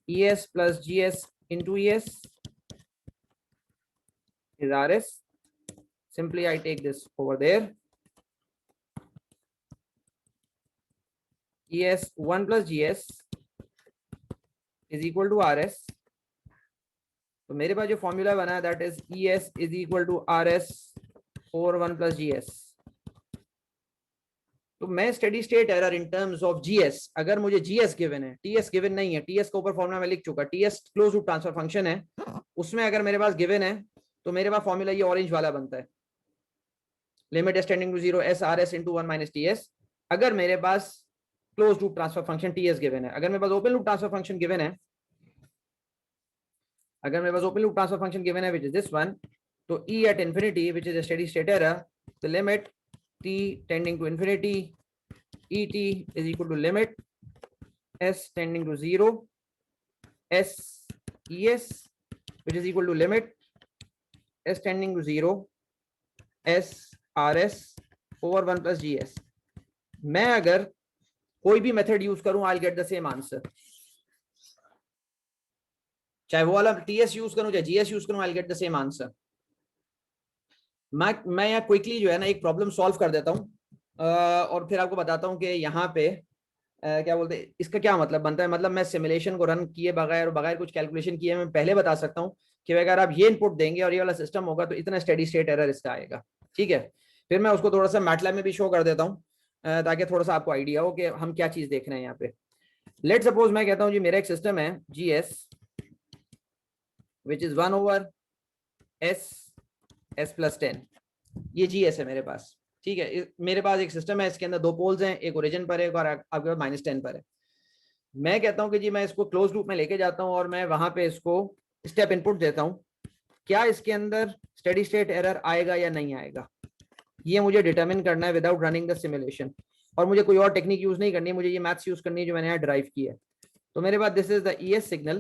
ES plus GS into ES is RS. Simply I take this over there. ES 1 plus GS is equal to RS. तो मेरे पास जो फॉर्मूला बना है that is ES is equal to RS over 1 plus GS. तो मैं steady state error in terms of G S, अगर मुझे जीएस गिवन है, टीएस गिवन नहीं है, टीएस का ऊपर फॉर्मूला मैं लिख चुका, T S close loop transfer function है, उसमें अगर मेरे पास गिवन है तो मेरे पास फॉर्मूला ये ऑरेंज वाला बनता है, limit S tending to 0 S R S into 1 minus TS. अगर मेरे पास close loop transfer function TS given है, अगर मेरे पास open loop transfer function given है, अगर मेरे पास open loop transfer function given है विच इज दिस वन, तो E at infinity which is a steady state error, the limit T tending to infinity et is equal to limit s tending to 0 s es which is equal to limit s tending to 0 s rs over 1 plus gs। मैं अगर कोई भी method use करूं आई will get the same answer, चाहे वो वाला ts use करूं चाहे gs यूज करूं आई will get the same answer. मैं यहाँ क्विकली जो है ना एक प्रॉब्लम सॉल्व कर देता हूं और फिर आपको बताता हूं कि यहाँ पे क्या बोलते हैं, इसका क्या मतलब बनता है। मतलब मैं सिमुलेशन को रन किए बगैर और बगैर कुछ कैलकुलेशन किए मैं पहले बता सकता हूं कि अगर आप ये इनपुट देंगे और ये वाला सिस्टम होगा तो इतना स्टेडी स्टेट एरर इसका आएगा। ठीक है, फिर मैं उसको थोड़ा सा मैटलैब में भी शो कर देता हूँ ताकि थोड़ा सा आपको आइडिया हो कि हम क्या चीज देख रहे हैं यहाँ पे। लेट सपोज मैं कहता हूँ जी मेरा एक सिस्टम है GS which is 1 over s plus 10, ये GS है मेरे पास। ठीक है, मेरे पास एक सिस्टम है, इसके अंदर दो पोल्स हैं, एक ओरिजिन पर है और आपके पास -10 पर है। मैं कहता हूं कि जी मैं इसको क्लोज लूप में लेके जाता हूं और मैं वहां पे इसको स्टेप इनपुट देता हूं, क्या इसके अंदर स्टेडी स्टेट एरर आएगा या नहीं आएगा, ये मुझे डिटरमिन करना है विदाउट रनिंग द सिमुलेशन। और मुझे कोई और टेक्निक यूज नहीं करनी है, मुझे ये मैथ्स यूज करनी है जो मैंने यहाँ ड्राइव की है। तो मेरे पास this is the ES signal,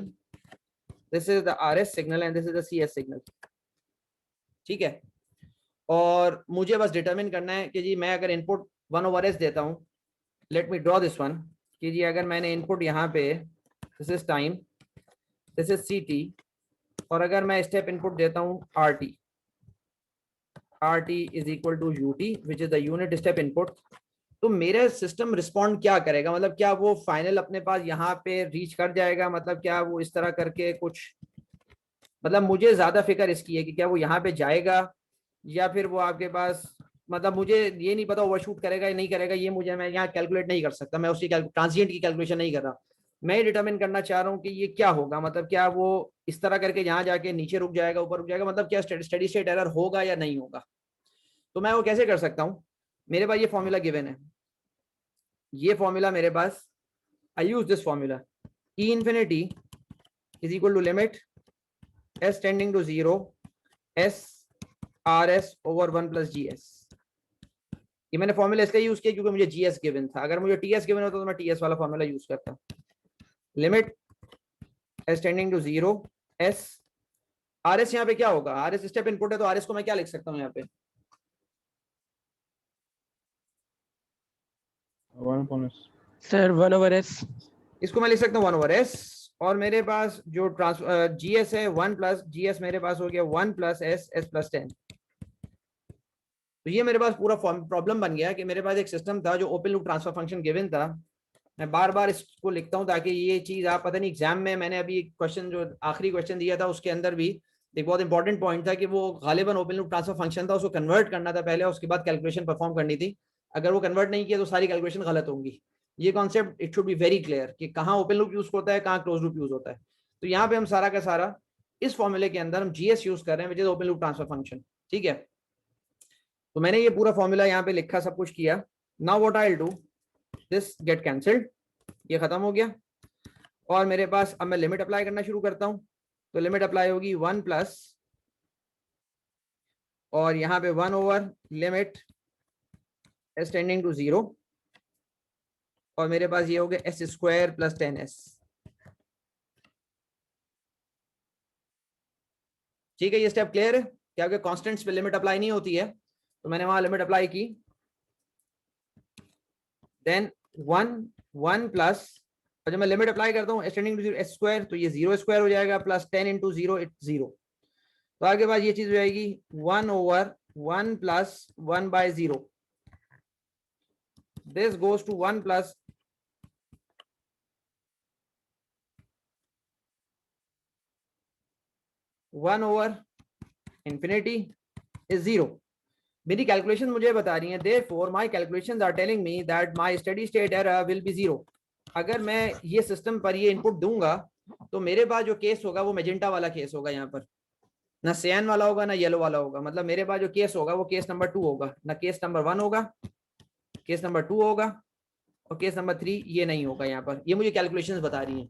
this is the RS signal and this is the CS signal, ठीक है। और मुझे बस डिटरमिन करना है कि जी मैं अगर इनपुट 1/s देता हूँ, let me draw this one, कि जी अगर मैंने इनपुट यहाँ पे this is time, this is CT, और अगर मैं स्टेप इनपुट देता हूँ RT is equal to UT which is the unit step input, तो मेरा सिस्टम रिस्पॉन्ड क्या करेगा, मतलब क्या वो फाइनल अपने पास यहाँ पे रीच कर जाएगा, मतलब क्या वो इस तरह करके कुछ, मतलब मुझे ज्यादा फिक्र इसकी है कि क्या वो यहाँ पे जाएगा या फिर वो आपके पास, मतलब मुझे ये नहीं पता ओवरशूट करेगा या नहीं करेगा, ये मुझे मैं यहाँ कैलकुलेट नहीं कर सकता, मैं उसकी ट्रांजिएंट की कैलकुलेशन नहीं कर रहा, मैं ये डिटरमिन करना चाह रहा हूँ कि ये क्या होगा, मतलब क्या वो इस तरह करके यहाँ जाके नीचे रुक जाएगा, ऊपर रुक जाएगा, मतलब क्या स्टेडी स्टेट एरर होगा या नहीं होगा। तो मैं वो कैसे कर सकता हूँ, मेरे पास ये फॉर्मूला गिवन है, ये फॉर्मूला मेरे पास, I use this formula, E infinity is equal to limit S tending to 0 S RS over 1 plus GS। ये मैंने फॉर्मूला इसलिए यूज किया क्योंकि मुझे GS गिवन था, अगर मुझे TS गिवन होता तो मैं TS वाला फॉर्मूला यूज करता। Limit S tending to 0 S RS, यहाँ पे क्या होगा, RS स्टेप इनपुट है तो RS को मैं क्या लिख सकता हूँ यहाँ पे, 1/s सर 1/s, इसको मैं लिख सकता हूँ 1/s, और मेरे पास जो GS है 1 प्लस GS मेरे पास हो गया 1 प्लस S S प्लस 10। तो ये मेरे पास पूरा प्रॉब्लम बन गया कि मेरे पास एक सिस्टम था जो open loop transfer function given था, मैं बार बार इसको लिखता हूँ ताकि ये चीज आप पता नहीं एग्जाम में, मैंने अभी क्वेश्चन जो आखिरी क्वेश्चन दिया था उसके अंदर भी एक बहुत इंपॉर्टेंट पॉइंट था कि वो गालिबन ओपन लूप ट्रांसफर फंक्शन था, उसको कन्वर्ट करना था पहले, उसके बाद कैलकुलेशन परफॉर्म करनी थी, अगर वो कन्वर्ट नहीं किया तो सारी कैलकुलेशन गलत होंगी। ये concept it should be very clear कि कहाँ ओपन लूप यूज होता है, कहाँ क्लोज लूप यूज होता है। तो यहाँ पे हम सारा का सारा इस फॉर्मूले के अंदर हम GS यूज कर रहे हैं which is open loop transfer function, ठीक है। तो मैंने ये पूरा फॉर्मूला यहाँ पे लिखा, सब कुछ किया। Now what I will do, this gate cancelled, ये खत्म हो गया, और मेरे पास अब मैं लिमिट अप्लाई करना शुरू करता हूँ। तो लिमिट अप्लाई होगी 1 प्लस, और यहाँ पे 1 over limit S tending to 0, और मेरे पास ये हो गया S स्क्वायर प्लस 10S, ठीक है। ये स्टेप क्लियर है क्या, आपके कॉन्स्टेंट्स पे लिमिट अप्लाई नहीं होती है, तो मैंने वहां लिमिट अप्लाई की, देन 1 प्लस, और जब मैं लिमिट अप्लाई करता हूँ S tending to 0 S square, तो ये 0 स्क्वायर हो जाएगा प्लस 10 इंटू 0 इट्स 0, तो आगे बाद ये चीज हो जाएगी 1 over 1 plus 1/0, this goes to 1 plus 1 over infinity is 0। मेरी कैलकुलेशन मुझे बता रही है, therefore my calculations are telling me that my steady state error will be 0। अगर मैं ये सिस्टम पर ये इनपुट दूंगा तो मेरे पास जो केस होगा वो मेजेंटा वाला केस होगा, यहाँ पर ना सियान वाला होगा ना येलो वाला होगा, मतलब मेरे पास जो केस होगा वो केस नंबर 2 होगा, ना केस नंबर 1 होगा, केस नंबर 2 होगा, और केस नंबर 3 ये नहीं होगा। यहाँ पर ये मुझे कैलकुलेशंस बता रही हैं।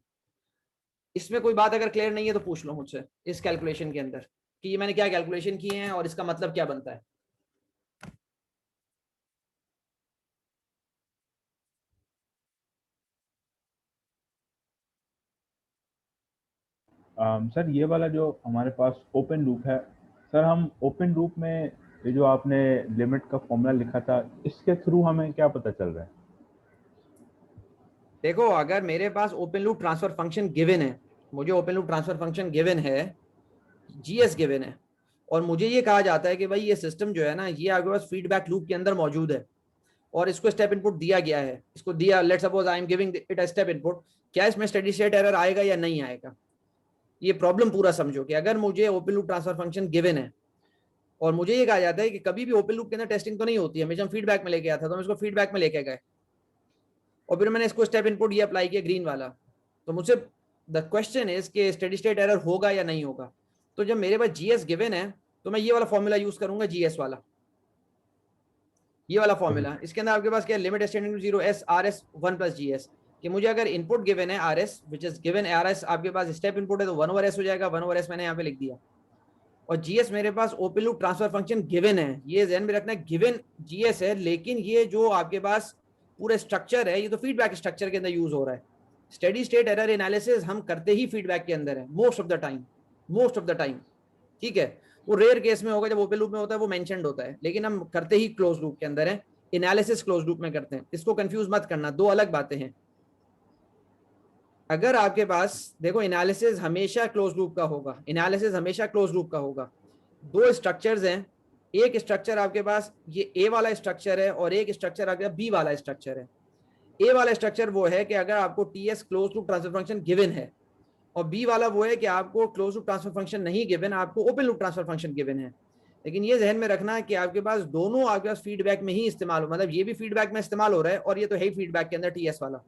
इसमें कोई बात अगर क्लियर नहीं है तो पूछ लो मुझसे इस कैलकुलेशन के अंदर कि ये मैंने क्या कैलकुलेशन किए हैं और इसका मतलब क्या बनता है। सर ये वाला जो हमारे पास ओपन लूप है, सर हम ओपन लूप में ये जो आपने लिमिट का फॉर्मूला लिखा था, इसके थ्रू हमें क्या पता चल रहा है? देखो, अगर मेरे पास open loop transfer function given है, मुझे open loop transfer function given है, GS गिवन है, और मुझे ये कहा जाता है कि भाई ये सिस्टम जो है ना, ये आपके पास फीडबैक लूप के अंदर मौजूद है और इसको स्टेप इनपुट दिया गया है, इसको दिया, let's suppose I am giving it a step input, क्या इसमें स्टेडी स्टेट एरर आएगा या नहीं आएगा। ये प्रॉब्लम पूरा समझो कि अगर मुझे open loop transfer function given है और मुझे ये कहा जाता है कि कभी भी ओपन लूप के अंदर टेस्टिंग तो नहीं होती है, हमेशा हम फीडबैक में लेके आता, तो हम इसको फीडबैक में लेके गए और फिर मैंने इसको स्टेप इनपुट ये अप्लाई किया ग्रीन वाला, तो मुझसे द क्वेश्चन इज कि स्टेडी स्टेट एरर होगा या नहीं होगा। तो जब मेरे पास GS गिवन है तो मैं ये वाला फॉर्मूला यूज करूंगा, GS वाला, ये वाला फॉर्मूला। इसके अंदर आपके पास क्या, limit S tending to 0 S RS 1 plus GS, कि मुझे अगर इनपुट गिवन है RS which is given RS, आपके पास स्टेप इनपुट है तो 1 ओवर S हो जाएगा, 1 ओवर S मैंने यहाँ पे लिख दिया, और GS मेरे पास open loop transfer function given है, ये ध्यान में रखना है गिवन GS है, लेकिन ये जो आपके पास पूरा स्ट्रक्चर है, ये तो फीडबैक स्ट्रक्चर के अंदर यूज हो रहा है। स्टेडी स्टेट एरर एनालिसिस हम करते ही फीडबैक के अंदर है मोस्ट ऑफ द टाइम, ठीक है। वो रेयर केस में होगा जब ओपन लूप में होता है, वो मेंशन्ड होता है, लेकिन हम करते ही क्लोज लूप के अंदर है, एनालिसिस क्लोज लूप में करते हैं। इसको कंफ्यूज मत करना, दो अलग बातें हैं। अगर आपके पास देखो एनालिसिस हमेशा क्लोज लूप का होगा, एनालिसिस हमेशा क्लोज लूप का होगा। दो स्ट्रक्चर्स हैं, एक स्ट्रक्चर आपके पास ये ए वाला स्ट्रक्चर है और एक स्ट्रक्चर आपके पास बी वाला स्ट्रक्चर है। ए वाला स्ट्रक्चर वो है कि अगर आपको TS close loop transfer function given है, और बी वाला वो है कि आपको क्लोज लूप ट्रांसफर फंक्शन नहीं गिवन, आपको open loop transfer function given है। लेकिन ये जहन में रखना है कि आपके पास दोनों आपके पास फीडबैक में ही इस्तेमाल हो, मतलब ये भी फीडबैक में इस्तेमाल हो रहा है और ये तो है ही फीडबैक के अंदर टीएस वाला,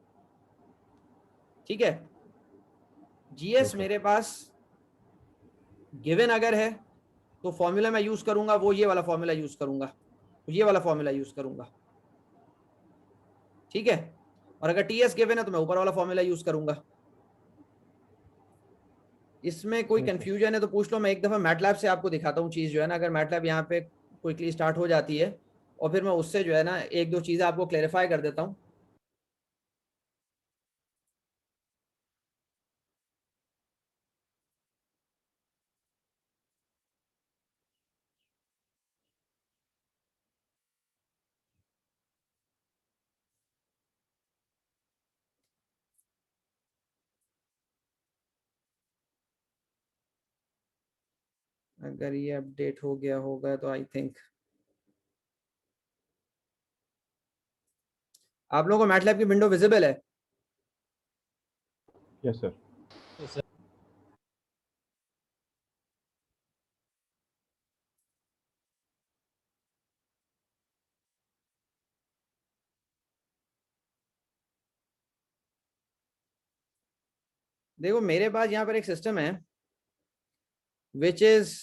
ठीक है। जीएस मेरे पास गिवन अगर है तो फॉर्मूला मैं यूज करूंगा, वो ये वाला फॉर्मूला यूज करूंगा, ये वाला फॉर्मूला यूज करूंगा, ठीक है। और अगर टीएस गिवन है तो मैं ऊपर वाला फॉर्मूला यूज करूंगा। इसमें कोई कंफ्यूजन है तो पूछ लो, मैं एक दफा मैटलैब से आपको दिखाता हूँ चीज जो है ना, अगर मैटलैब यहाँ पे क्विकली स्टार्ट हो जाती है और फिर मैं उससे जो है ना एक दो चीजें आपको क्लेरिफाई कर देता हूँ। अगर ये अपडेट हो गया होगा तो आई थिंक आप लोगों को मैटलैब की विंडो विजिबल है। Yes sir. देखो मेरे पास यहाँ पर एक सिस्टम है which is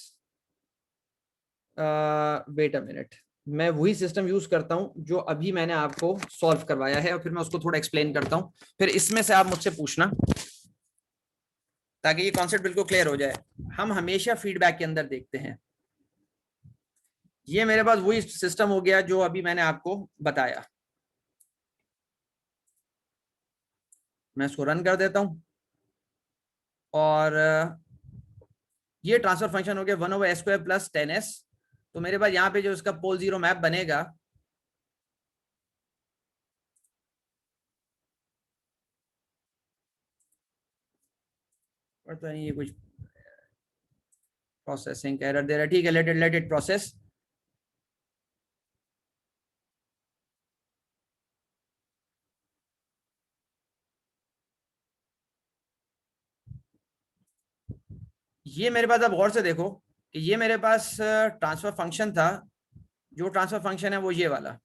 wait a minute, मैं वही सिस्टम यूज करता हूं जो अभी मैंने आपको सॉल्व करवाया है, और फिर मैं उसको थोड़ा एक्सप्लेन करता हूं, फिर इसमें से आप मुझसे पूछना ताकि ये कॉन्सेप्ट बिल्कुल क्लियर हो जाए। हम हमेशा फीडबैक के अंदर देखते हैं। ये मेरे पास वही सिस्टम हो गया जो अभी मैंने आपको बताया। मैं इसको रन कर देता हूं और ये ट्रांसफर फंक्शन हो गया 1/s² + 10s। तो मेरे पास यहाँ पे जो इसका पोल जीरो मैप बनेगा, पता नहीं ये कुछ प्रोसेसिंग एरर दे रहा है, ठीक है, लेट इट प्रोसेस। ये मेरे पास, अब गौर से देखो कि ये मेरे पास ट्रांसफर फंक्शन था, जो ट्रांसफर फंक्शन है वो ये वाला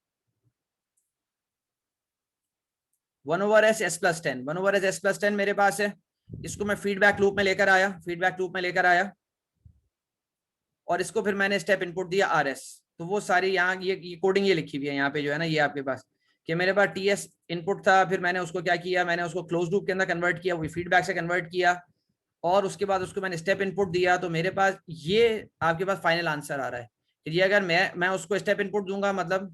1/s+10, 1/s+10 मेरे पास है। इसको मैं फीडबैक लूप में लेकर आया, और इसको फिर मैंने स्टेप इनपुट दिया RS। तो वो सारी यहाँ ये कोडिंग ये लिखी हुई है यहाँ पे जो है ना, ये आपके पास कि मेरे पास TS इनपुट था, फिर मैंने उसको क्या किया, मैंने उसको क्लोज लूप के अंदर कन्वर्ट किया, वो फीडबैक से कन्वर्ट किया, और उसके बाद उसको मैंने स्टेप इनपुट दिया। तो मेरे पास ये आपके पास फाइनल आंसर आ रहा है। ये अगर मैं उसको स्टेप इनपुट दूंगा मतलब,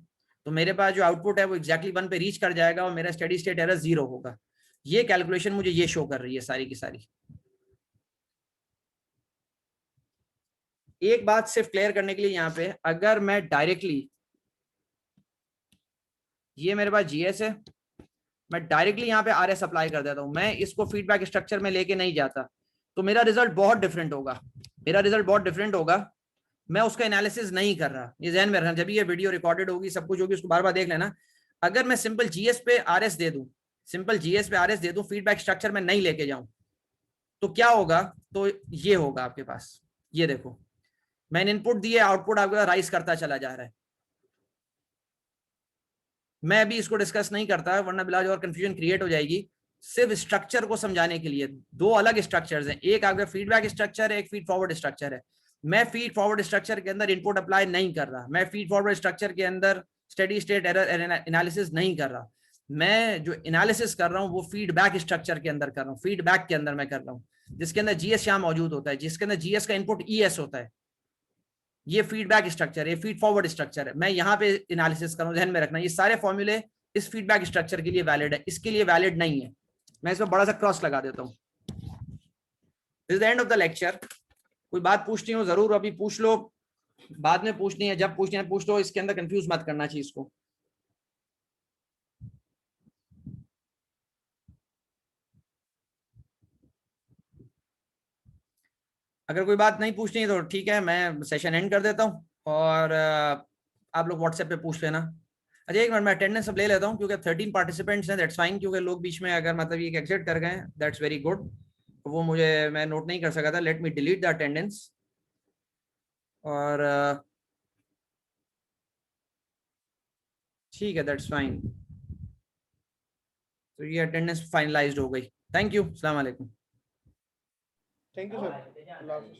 तो मेरे पास जो आउटपुट है वो एग्जैक्टली 1 पे रीच कर जाएगा और मेरा स्टेडी स्टेट एरर 0 होगा। ये कैलकुलेशन मुझे ये शो कर रही है सारी की सारी। एक बात सिर्फ क्लियर करने के लिए यहाँ पे, अगर मैं डायरेक्टली, ये मेरे पास जीएस है, मैं डायरेक्टली यहाँ पे RS अप्लाई कर देता हूँ, मैं इसको फीडबैक स्ट्रक्चर में लेके नहीं जाता, तो मेरा रिजल्ट बहुत डिफरेंट होगा। मैं उसका एनालिसिस नहीं कर रहा, ये ध्यान में रखना। जब ये वीडियो रिकॉर्डेड होगी, सब कुछ होगी, उसको बार बार देख लेना। अगर मैं सिंपल जीएस पे RS दे दूं, फीडबैक स्ट्रक्चर में नहीं लेके जाऊं, तो क्या होगा, तो ये होगा आपके पास। ये देखो मैंने इनपुट दिए, आउटपुट आपका राइज करता चला जा रहा है। मैं अभी इसको डिस्कस नहीं करता वरना बिलाज और कंफ्यूजन क्रिएट हो जाएगी। सिर्फ स्ट्रक्चर को समझाने के लिए, दो अलग स्ट्रक्चर्स हैं, एक आपका फीडबैक स्ट्रक्चर है, एक फीड फॉरवर्ड स्ट्रक्चर है। मैं फीड फॉरवर्ड स्ट्रक्चर के अंदर इनपुट अप्लाई नहीं कर रहा, मैं फीड फॉरवर्ड स्ट्रक्चर के अंदर स्टेडी स्टेट एरर एनालिसिस नहीं कर रहा। मैं जो एनालिसिस कर रहा हूँ वो फीडबैक स्ट्रक्चर के अंदर कर रहा हूँ, फीडबैक के अंदर मैं कर रहा हूँ, जिसके अंदर जीएस यहाँ मौजूद होता है, जिसके अंदर जीएस का इनपुट ईएस होता है। ये फीडबैक स्ट्रक्चर है, फीड फॉरवर्ड स्ट्रक्चर है, मैं यहाँ पे एनालिसिस कर रहा हूँ। ध्यान में रखना, ये सारे फॉर्मूले इस फीडबैक स्ट्रक्चर के लिए वैलिड है, इसके लिए वैलिड नहीं है। मैं इसमें बड़ा सा क्रॉस लगा देता हूँ। This the end of the lecture. कोई बात पूछनी हो जरूर अभी पूछ लो, बाद में पूछनी है जब पूछनी है पूछ लो, इसके अंदर कंफ्यूज मत करना चाहिए इसको। अगर कोई बात नहीं पूछनी है तो ठीक है, मैं सेशन एंड कर देता हूँ और आप लोग व्हाट्सएप पे पूछ लेना। अच्छा एक मिनट मैं अटेंडेंस सब ले लेता हूँ क्योंकि 13 पार्टिसिपेंट्स हैं, दैट्स फाइन। क्योंकि लोग बीच में अगर मतलब ये एग्जिट कर गए दैट्स वेरी गुड, वो मुझे मैं नोट नहीं कर सका था। Let me delete the attendance और ठीक है दैट्स फाइन। तो ये अटेंडेंस फाइनलाइज्ड हो गई। थैंक यू, अस्सलाम वालेकुम। थैंक यू सर, अल्लाह हाफिज़।